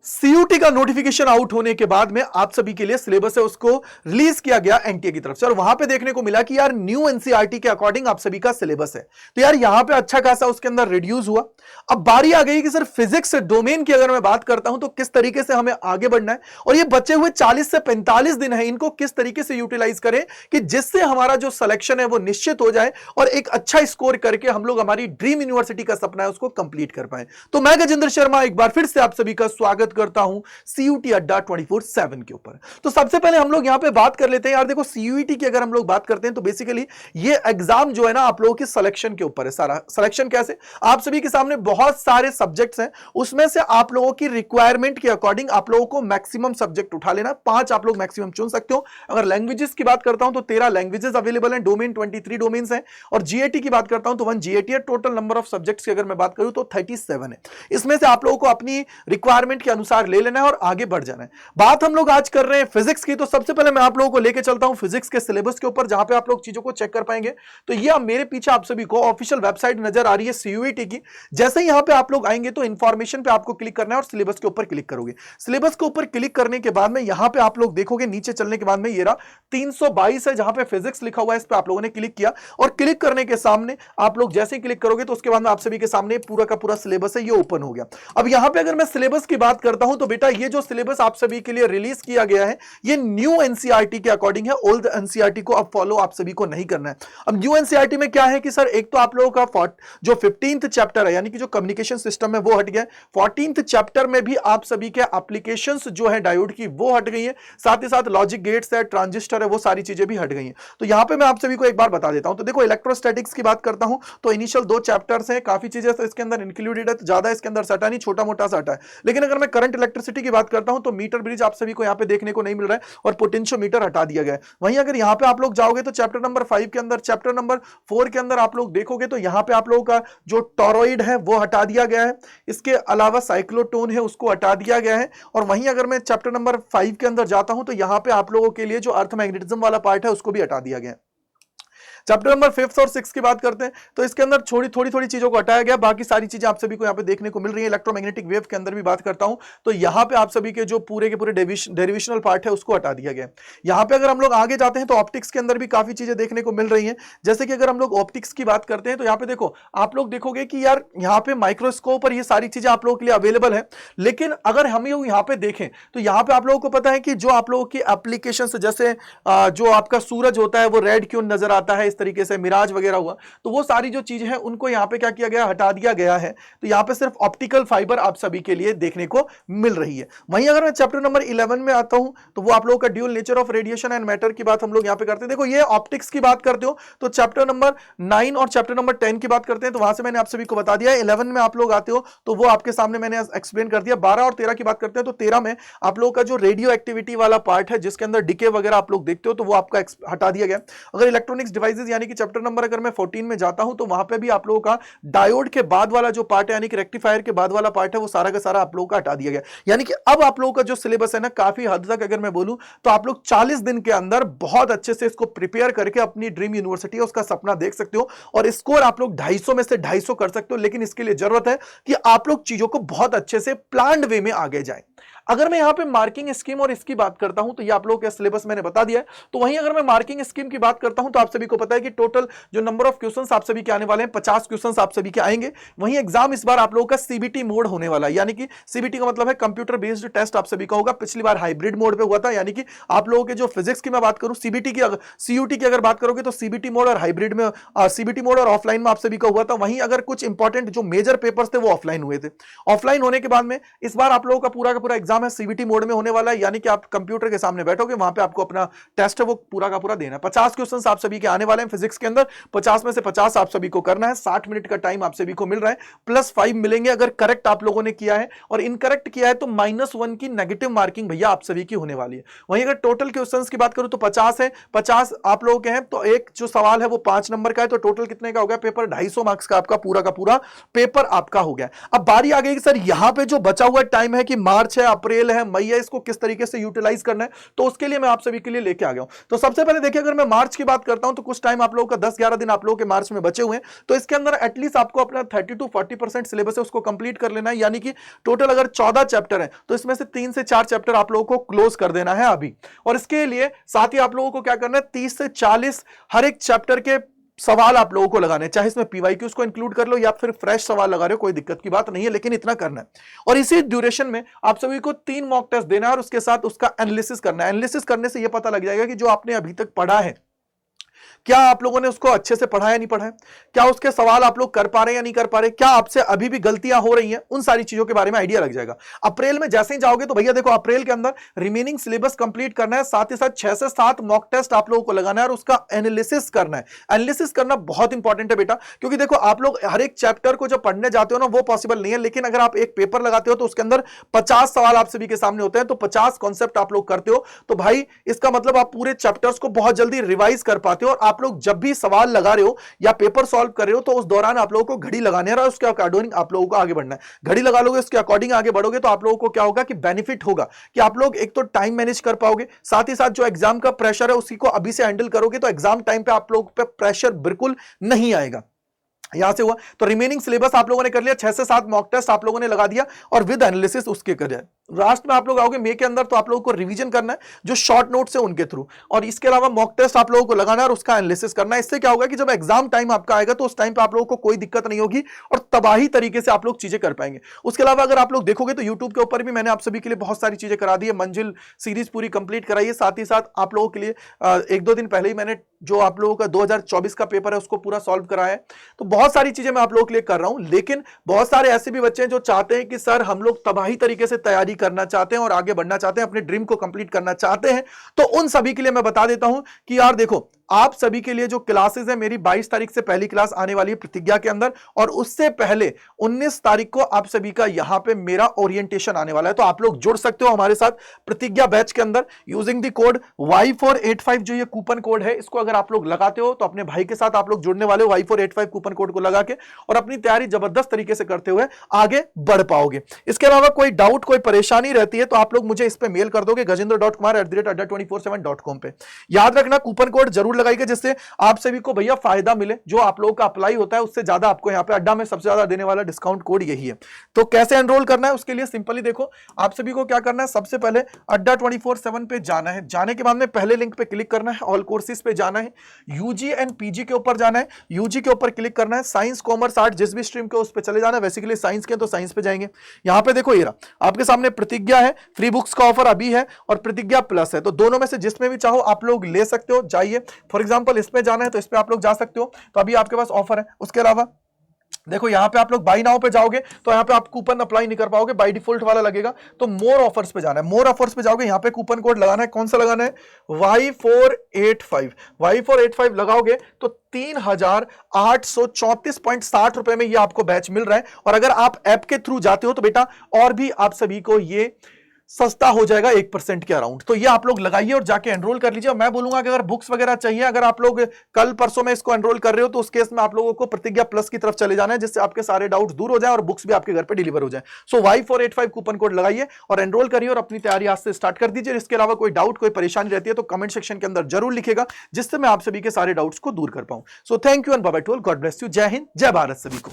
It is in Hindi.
सीयूटी का नोटिफिकेशन आउट होने के बाद में आप सभी के लिए सिलेबस है उसको रिलीज किया गया एनटीए की तरफ से, और वहां पे देखने को मिला कि यार न्यू एनसीईआरटी के अकॉर्डिंग आप सभी का सिलेबस है। तो यार यहां पे अच्छा खासा उसके अंदर रिड्यूस हुआ। अब बारी आ गई कि सर फिजिक्स डोमेन की अगर मैं बात करता हूं तो किस तरीके से हमें आगे बढ़ना है, और ये बचे हुए 40 से 45 दिन है, इनको किस तरीके से यूटिलाइज करें कि जिससे हमारा जो सिलेक्शन है वो निश्चित हो जाए और एक अच्छा स्कोर करके हम लोग हमारी ड्रीम यूनिवर्सिटी का सपना है उसको कंप्लीट कर पाए। तो मैं गजेंद्र शर्मा एक बार फिर से आप सभी का स्वागत करता हूं सीयूटी अड्डा 24/7 के ऊपर। तो सबसे पहले हम लोग यहां पे बात कर लेते हैं। यार देखो, सीयूटी की अगर हम लोग बात करते हैं तो बेसिकली ये एग्जाम जो है ना आप लोगों की सिलेक्शन के ऊपर है। सारा सिलेक्शन कैसे, आप सभी के सामने बहुत सारे सब्जेक्ट्स हैं, उसमें से आप लोगों की रिक्वायरमेंट के अकॉर्डिंग आप लोगों को मैक्सिमम सब्जेक्ट उठा लेना। 5 आप लोग मैक्सिमम चुन सकते हो। अगर लैंग्वेजेस की बात करता हूं तो 13 लैंग्वेजेस अवेलेबल हैं, डोमेन 23 डोमेन्स हैं, और जीएटी की बात करता हूं तो 1 जीएटी है। टोटल नंबर ऑफ सब्जेक्ट्स की अगर मैं बात करूं तो 37 है। इसमें से आप लोगों को अपनी रिक्वायरमेंट के अनुसार ले लेना है और आगे बढ़ जाना है। बात हम लोग आज कर रहे हैं फिजिक्स की, तो सबसे पहले मैं आप लोगों को लेके चलता हूं फिजिक्स के सिलेबस के ऊपर, जहां पे आप लोग चीजों को चेक कर पाएंगे। तो ये मेरे पीछे आप सभी को ऑफिशियल वेबसाइट नजर आ रही है सीयूईटी की। जैसे ही यहां पे आप लोग आएंगे तो इंफॉर्मेशन पे आपको क्लिक करना है और सिलेबस के ऊपर क्लिक करोगे। सिलेबस के ऊपर क्लिक करने के बाद में यहां पे आप लोग देखोगे, नीचे चलने के बाद में ये रहा 322 है जहां पे फिजिक्स लिखा हुआ है, इस पे आप लोगों ने क्लिक किया, और क्लिक करने के सामने आप लोग जैसे ही क्लिक करोगे तो उसके बाद में आप सभी के सामने पूरा का पूरा सिलेबस है ये ओपन हो गया। अब यहां पे अगर मैं सिलेबस की बात करता हूं तो बेटा ये जो सिलेबस आप सभी के लिए रिलीज किया गया है ये न्यू एनसीईआरटी के अकॉर्डिंग है। ओल्ड एनसीईआरटी को अब फॉलो आप सभी को नहीं करना है। अब न्यू एनसीईआरटी में क्या है कि सर एक तो आप लोगों का जो 15th चैप्टर है यानी कि जो कम्युनिकेशन सिस्टम है वो हट गया। 14th चैप्टर में भी आप सभी के एप्लीकेशंस जो है डायोड की वो हट गई है, साथ ही साथ लॉजिक गेट्स है, ट्रांजिस्टर है, वो सारी चीजें भी हट गई हैं। तो यहां पे मैं आप सभी को एक बार बता देता हूं। तो देखो, इलेक्ट्रोस्टैटिक्स की बात करता हूं तो इनिशियल 2 चैप्टर्स हैं, काफी चीजें इसके अंदर इंक्लूडेड है, ज्यादा इसके अंदर सटा नहीं, छोटा मोटा सटा है। लेकिन अगर मैं करंट इलेक्ट्रिसिटी की बात करता हूं तो मीटर ब्रिज आप सभी को यहां पे देखने को नहीं मिल रहा है और पोटेंशियोमीटर हटा दिया गया है। वहीं अगर यहां पे आप लोग जाओगे तो चैप्टर नंबर 5 के अंदर, चैप्टर नंबर 4 के अंदर आप लोग देखोगे तो यहां पे आप लोगों का जो टॉरॉइड है वो हटा दिया गया है। इसके अलावा साइक्लोटोन है उसको हटा दिया गया है। और वहीं अगर मैं चैप्टर नंबर 5 के अंदर जाता हूं तो यहां पे आप लोगों के लिए जो अर्थ मैग्नेटिज्म वाला पार्ट है उसको भी हटा दिया गया है। चैप्टर नंबर 5 और 6 की बात करते हैं तो इसके अंदर थोड़ी चीजों को हटाया गया, बाकी सारी चीजें आप सभी को यहाँ पे देखने को मिल रही है। इलेक्ट्रोमैग्नेटिक वेव के अंदर भी बात करता हूं तो यहाँ पे आप सभी के जो पूरे के पूरे डेरिवेशनल पार्ट है उसको हटा दिया गया। यहाँ पे अगर हम लोग आगे जाते हैं तो ऑप्टिक्स के अंदर भी काफी चीजें देखने को मिल रही है। जैसे कि अगर हम लोग ऑप्टिक्स की बात करते हैं तो यहाँ पे देखो, आप लोग देखोगे कि यार यहाँ पे माइक्रोस्कोप और ये सारी चीजें आप लोगों के लिए अवेलेबल है। लेकिन अगर हम यहाँ पे देखें तो यहाँ पे आप लोगों को पता है कि जो आप लोगों की एप्लीकेशन, जैसे जो आपका सूरज होता है वो रेड क्यों नजर आता है, इस तरीके से मिराज वगैरह हुआ, तो वो सारी जो चीजें हैं उनको यहां पे क्या किया गया, हटा दिया गया है। तो यहां पे सिर्फ ऑप्टिकल फाइबर आप सभी के लिए देखने को मिल रही है। वहीं अगर मैं चैप्टर नंबर 11 में आता हूं तो वो आप लोगों का dual nature of radiation and matter की बात हम लोग यहां पे करते हैं। देखो, ये ऑप्टिक्स की बात करते हो तो चैप्टर नंबर 9 और चैप्टर नंबर 10 की बात करते हैं तो वहां से मैंने आप सभी को बता दिया। 11 में आप लोग आते हो तो वो आपके सामने मैंने एक्सप्लेन कर दिया। 12 और 13 की बात करते हैं तो 13 में आप लोगों का जो रेडियो एक्टिविटी वाला पार्ट है जिसके अंदर डिके वगैरह आप लोग देखते हो तो वो आपका हटा दिया गया। अगर इलेक्ट्रॉनिक्स डिवाइसेस यानी कि चैप्टर नंबर अगर मैं 14 में जाता हूं तो वहां पे भी आप लोगों का डायोड के बाद वाला जो पार्ट है यानी कि रेक्टिफायर के बाद वाला पार्ट है वो सारा का सारा आप लोगों का हटा दिया गया। यानी कि अब आप लोगों का जो सिलेबस है ना, काफी हद तक अगर मैं बोलूं तो आप लोग 40 दिन के अंदर बहुत अच्छे से इसको प्रिपेयर करके अपनी ड्रीम यूनिवर्सिटी है उसका सपना देख सकते हो, और स्कोर आप लोग 250 में से 250 कर सकते हो। लेकिन इसके लिए जरूरत है कि आप लोग चीजों को बहुत अच्छे से प्लान्ड वे में आगे जाए। अगर मैं यहां पे मार्किंग स्कीम और इसकी बात करता हूं तो ये आप लोगों का सिलेबस मैंने बता दिया है। तो वहीं अगर मैं मार्किंग स्कीम की बात करता हूं तो आप सभी को पता है कि टोटल जो नंबर ऑफ क्वेश्चंस आप सभी के आने वाले हैं 50 क्वेश्चंस आप सभी के आएंगे। वहीं एग्जाम इस बार आप लोगों का सीबीटी मोड होने वाला है, यानी कि सीबीटी का मतलब है कंप्यूटर बेस्ड टेस्ट आप सभी का होगा। पिछली बार हाइब्रिड मोड पे हुआ था, यानी कि आप लोगों के जो फिजिक्स की मैं बात करूं, सीबीटी की सीयूटी की अगर बात करोगे तो सीबीटी मोड और हाइब्रिड में, सीबीटी मोड और ऑफलाइन में आप सभी का हुआ था। वहीं अगर कुछ इंपॉर्टेंट जो मेजर पेपर्स थे वो ऑफलाइन हुए थे। ऑफलाइन होने के बाद में इस बार आप लोगों का पूरा एग्जाम है सीबीटी मोड में होने वाला है, यानी कि आप कंप्यूटर के सामने बैठोगे, वहां पे आपको अपना टेस्ट है वो पूरा का पूरा देना है। 50 क्वेश्चंस आप सभी के आने वाले हैं फिजिक्स के अंदर, 50 में से 50 आप सभी को करना है। 60 मिनट का टाइम आप सभी को मिल रहा है, +5 मिलेंगे अगर करेक्ट आप लोगों ने किया है, और इनकरेक्ट किया है तो -1 की नेगेटिव मार्किंग भैया आप सभी की होने वाली है। वहीं अगर टोटल क्वेश्चंस की बात करूं तो 50 है, 50 आप लोगों के हैं तो एक जो सवाल है वो 5 नंबर का है, तो टोटल कितने का हो गया पेपर, 250 मार्क्स का पूरा पेपर आपका हो गया। अब बारी आ गई कि सर यहां पे जो बचा हुआ टाइम है कि मार्च है, अप्रैल है, मई है, इसको किस तरीके से यूटिलाइज करना है, तो उसके लिए मैं आप सभी के लिए लेके आ गया हूं। तो सबसे पहले देखिए, अगर मैं मार्च की बात करता हूं तो कुछ टाइम आप लोगों का 10-11 दिन आप लोगों के मार्च में बचे हुए हैं, तो इसके अंदर एटलीस्ट आपको अपना 30-40% सिलेबस है उसको कंप्लीट कर लेना है। यानी कि टोटल अगर 14 चैप्टर है तो इसमें से 3 से 4 चैप्टर आप लोगों को क्लोज कर देना है अभी। और इसके लिए साथ ही आप लोगों को क्या करना है, 30 से 40 हर एक चैप्टर के सवाल आप लोगों को लगाने, चाहे इसमें पीवाईक्यूज को इंक्लूड कर लो या फिर फ्रेश सवाल लगा रहे हो, कोई दिक्कत की बात नहीं है, लेकिन इतना करना है। और इसी ड्यूरेशन में आप सभी को 3 मॉक टेस्ट देना है और उसके साथ उसका एनालिसिस करना है। एनालिसिस करने से यह पता लग जाएगा कि जो आपने अभी तक पढ़ा है, क्या आप लोगों ने उसको अच्छे से पढ़ा या नहीं पढ़ा है, क्या उसके सवाल आप लोग कर पा रहे हैं या नहीं कर पा रहे, क्या आपसे अभी भी गलतियां हो रही हैं, उन सारी चीजों के बारे में आइडिया लग जाएगा। अप्रैल में जैसे ही जाओगे तो भैया देखो, अप्रैल के अंदर रिमेनिंग सिलेबस कंप्लीट करना है, साथ ही साथ 6 से 7 मॉक टेस्ट आप लोगों को लगाना है और उसका एनालिसिस करना है। एनालिसिस करना बहुत इंपॉर्टेंट है बेटा, क्योंकि देखो आप लोग हर एक चैप्टर को जब पढ़ने जाते हो ना, वो पॉसिबल नहीं है, लेकिन अगर आप एक पेपर लगाते हो तो उसके अंदर 50 सवाल आप सभी के सामने होते हैं, तो 50 कॉन्सेप्ट आप लोग करते हो, तो भाई इसका मतलब आप पूरे चैप्टर्स को बहुत जल्दी रिवाइज कर पाते हो। और आप लोग जब भी सवाल लगा रहे हो या पेपर सॉल्व कर रहे हो तो उस दौरान आप लोगों को घड़ी लगाने है और उसके अकॉर्डिंग आप लोगों को आगे बढ़ना है। घड़ी लगा लोगे, उसके अकॉर्डिंग आगे बढ़ोगे तो आप लोगों को क्या होगा कि बेनिफिट होगा कि आप लोग एक तो टाइम मैनेज कर पाओगे, साथ ही साथ जो एग्जाम का प्रेशर है उसी को अभी से हैंडल करोगे, तो एग्जाम टाइम पे आप लोग पे प्रेशर बिल्कुल नहीं आएगा। यहां से हुआ तो रिमेनिंग सिलेबस आप लोगों ने कर लिया, 6 से 7 मॉक टेस्ट आप लोगों ने लगा दिया और विद एनालिसिस उसके कर दिया। लास्ट में आप लोग आओगे मई के अंदर, तो आप लोगों को रिवीजन करना है जो शॉर्ट नोट्स है उनके थ्रू, और इसके अलावा मॉक टेस्ट आप लोगों को लगाना है और उसका एनालिसिस करना है। इससे क्या होगा कि जब एग्जाम टाइम आपका आएगा तो उस टाइम पे आप लोगों को कोई दिक्कत नहीं होगी और तबाही तरीके से आप लोग चीजें कर पाएंगे। उसके अलावा अगर आप लोग देखोगे तो यूट्यूब के ऊपर भी मैंने आप सभी के लिए बहुत सारी चीजें करा दी है, मंजिल सीरीज पूरी कंप्लीट कराई है। साथ ही साथ आप लोगों के लिए 1-2 दिन पहले ही मैंने जो आप लोगों का 2024 का पेपर है उसको पूरा सॉल्व कराया है। तो बहुत सारी चीजें मैं आप लोगों के लिए कर रहा हूं, लेकिन बहुत सारे ऐसे भी बच्चे हैं जो चाहते हैं कि सर हम लोग तबाही तरीके से तैयारी करना चाहते हैं और आगे बढ़ना चाहते हैं, अपने ड्रीम को कंप्लीट करना चाहते हैं। तो उन सभी के लिए मैं बता देता हूं कि यार देखो, आप सभी के लिए जो क्लासेस है, मेरी 22 तारीख से पहली क्लास आने वाली है प्रतिज्ञा के अंदर, और उससे पहले 19 तारीख को आप सभी का यहां पे मेरा ओरिएंटेशन आने वाला है। तो आप लोग जुड़ सकते हो हमारे साथ प्रतिज्ञा बैच के अंदर यूजिंग द कोड Y485, जो ये कूपन कोड है, इसको अगर आप लोग लगाते हो तो अपने भाई के साथ आप लोग जुड़ने वाले हो Y485 कूपन कोड को लगा के, और अपनी तैयारी जबरदस्त तरीके से करते हुए आगे बढ़ पाओगे। इसके अलावा कोई डाउट, कोई परेशानी रहती है तो आप लोग मुझे इस पे मेल कर दोगे gajendra.kumar@adda247.com पे। याद रखना कूपन कोड जरूर लगाइएगा जिससे आप सभी को भैया फायदा मिले। जो आप लोगों का अप्लाई होता है उससे ज्यादा आपको यहाँ पे अड्डा में सबसे ज्यादा देने वाला डिस्काउंट कोड यही है। तो कैसे एनरोल करना है उसके लिए सिंपली देखो, आप सभी को क्या करना है, सबसे पहले अड्डा 24/7 पे जाना है। जाने के बाद में पहले लिंक पे क्लिक करना है, ऑल कोर्सेज पे जाना है, यूजी एंड पीजी के ऊपर जाना है। यूजी के ऊपर क्लिक करना है, साइंस कॉमर्स आर्ट जिस भी स्ट्रीम के उस पे चले जाना है। बेसिकली साइंस के तो साइंस पे जाएंगे। यहाँ पे देखो ये रहा आपके सामने प्रतिज्ञा है, फ्री बुक्स का ऑफर अभी है, और प्रतिज्ञा प्लस है। तो दोनों में से जिसमें भी चाहो आप लोग ले सकते हो, जाइए। फॉर एग्जांपल इसमें जाना है तो इसमें आप लोग जा सकते हो, तो अभी आपके पास ऑफर है। उसके अलावा देखो यहाँ पे आप लोग बाई नाउ पे जाओगे तो यहाँ पे आप कूपन अप्लाई नहीं कर पाओगे, बाई डिफॉल्ट वाला लगेगा। तो मोर ऑफर्स पे जाना है, मोर ऑफर्स पे जाओगे, यहाँ पे कूपन कोड लगाना है। कौन सा लगाना है, Y485। Y485 लगाओगे तो 3834.60 रुपए में ये आपको बैच मिल रहा है। और अगर आप ऐप के थ्रू जाते हो तो बेटा और भी आप सभी को ये सस्ता हो जाएगा 1% के अराउंड। तो ये आप लोग लगाइए और जाके एनरोल कर लीजिए। मैं बोलूंगा कि अगर बुक्स वगैरह चाहिए, अगर आप लोग कल परसों में इसको एनरोल कर रहे हो तो उस केस में आप लोगों को प्रतिज्ञा प्लस की तरफ चले जाना है, जिससे आपके सारे डाउट्स दूर हो जाए और बुक्स भी आपके घर पे डिलीवर हो जाए। सो Y485 कूपन कोड लगाइए और एनरोल करिए और अपनी तैयारी आज से स्टार्ट कर दीजिए। इसके अलावा कोई डाउट, कोई परेशानी रहती है तो कमेंट सेक्शन के अंदर जरूर लिखेगा, जिससे मैं आप सभी के सारे डाउट्स को दूर कर पाऊं। So thank you and bye bye to all, God bless you, जय हिंद, जय भारत सभी को।